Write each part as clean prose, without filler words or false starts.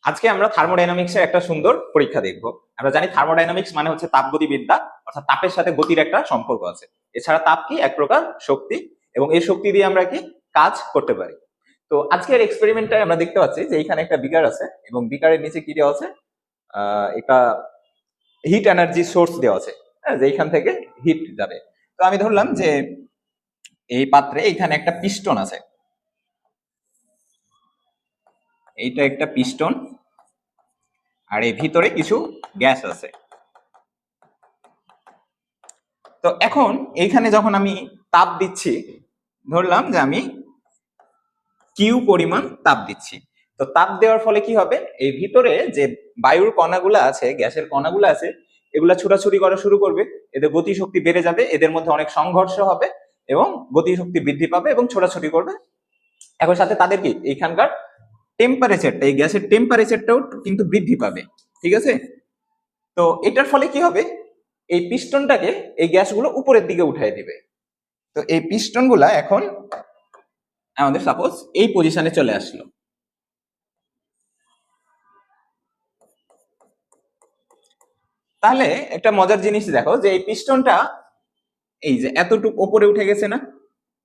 আজকে আমরা থার্মোডাইনামিক্সের একটা সুন্দর পরীক্ষা দেখব। আমরা জানি থার্মোডাইনামিক্স মানে হচ্ছে তাপগতিবিদ্যা, অর্থাৎ তাপের সাথে গতির একটা সম্পর্ক আছে। এছাড়া তাপ কি এক প্রকার শক্তি, এবং এই শক্তি দিয়ে আমরা কি কাজ করতে পারি। তো আজকের এক্সপেরিমেন্টটায় আমরা দেখতে পাচ্ছি যে এইখানে একটা বিকার আছে এবং বিকারের নিচে কি দেওয়া আছে, এটা হিট এনার্জি সোর্স দেওয়া আছে, হ্যাঁ, যে এইখান থেকে হিট যাবে। তো আমি ধরলাম যে এই পাত্রে এইখানে একটা পিস্টন আছে, এইটা একটা পিস্টন, আর এর ভিতরে কিছু গ্যাস আছে। তো এখন এইখানে যখন আমি তাপ দিচ্ছি, ধরলাম যে আমি কিউ পরিমাণ তাপ দিচ্ছি, তো তাপ দেওয়ার ফলে কি হবে, এই ভিতরে যে বায়ুর কণাগুলো আছে, গ্যাসের কণাগুলো আছে, এগুলা ছুটাছুটি করা শুরু করবে, এদের গতিশক্তি বেড়ে যাবে, এদের মধ্যে অনেক সংঘর্ষ হবে এবং গতিশক্তি বৃদ্ধি পাবে এবং ছোটাছুটি করবে। এখন সাথে তাদের কি এইখানকার টেম্পারেচারটা, এই গ্যাসের টেম্পারেচারটাও কিন্তু বৃদ্ধি পাবে, ঠিক আছে। তো এটার ফলে কি হবে, এই পিস্টনটাকে এই গ্যাসগুলো উপরের দিকে উঠাই দিবে। তো এই পিস্টন গুলা এখন আমাদের সাপোজ এই পজিশনে চলে আসলো। তাহলে একটা মজার জিনিস দেখো যে এই পিস্টনটা এই যে এতটুকু উপরে উঠে গেছে না,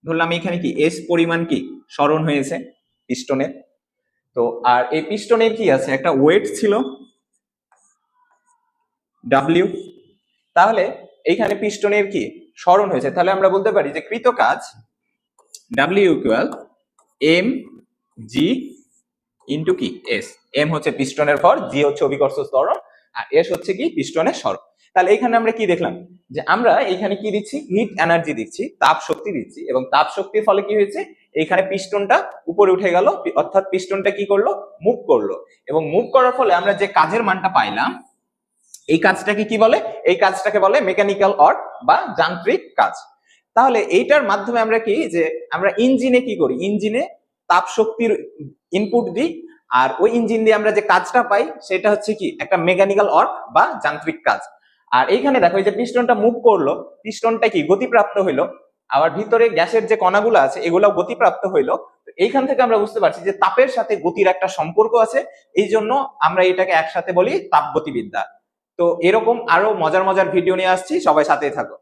ধরলাম এখানে কি এস পরিমাণ কি সরণ হয়েছে পিস্টনের। তো আর এই পিস্টনের কি আছে, একটা ওয়েট ছিল ডাব্লিউ। তাহলে এইখানে পিস্টনের কি সরণ হয়েছে, তাহলে আমরা বলতে পারি যে কৃত কাজ W equal M G into কি এস। এম হচ্ছে পিস্টনের ভর, জি হচ্ছে অভিকর্ষ ত্বরণ, আর এস হচ্ছে কি পিস্টনের সরণ। তাহলে এখানে আমরা কি দেখলাম, যে আমরা এখানে কি দিচ্ছি, হিট এনার্জি দিচ্ছি, তাপ শক্তি দিচ্ছি, এবং তাপ শক্তির ফলে কি হয়েছে, এইখানে পিস্টনটা উপরে উঠে গেল, অর্থাৎ পিস্টনটা কি করলো, মুভ করলো, এবং মুভ করার ফলে আমরা যে কাজের মানটা পাইলাম, এই কাজটাকে কি বলে, এই কাজটাকে বলে মেকানিক্যাল ওয়ার্ক বা যান্ত্রিক কাজ। তাহলে এইটার মাধ্যমে আমরা কি, যে আমরা ইঞ্জিনে কি করি, ইঞ্জিনে তাপ শক্তির ইনপুট দিই, আর ওই ইঞ্জিন দিয়ে আমরা যে কাজটা পাই সেটা হচ্ছে কি একটা মেকানিক্যাল ওয়ার্ক বা যান্ত্রিক কাজ। আর এইখানে দেখো এই যে পিস্টনটা মুভ করলো, পিস্টনটা কি গতিপ্রাপ্ত হইলো, আবার ভিতরে গ্যাসের যে কণাগুলো আছে এগুলাও গতিপ্রাপ্ত হইলো। এইখান থেকে আমরা বুঝতে পারছি যে তাপের সাথে গতির একটা সম্পর্ক আছে, এই জন্য আমরা এটাকে একসাথে বলি তাপগতিবিদ্যা। তো এরকম আরো মজার মজার ভিডিও নিয়ে আসছি, সবাই সাথেই থাকো।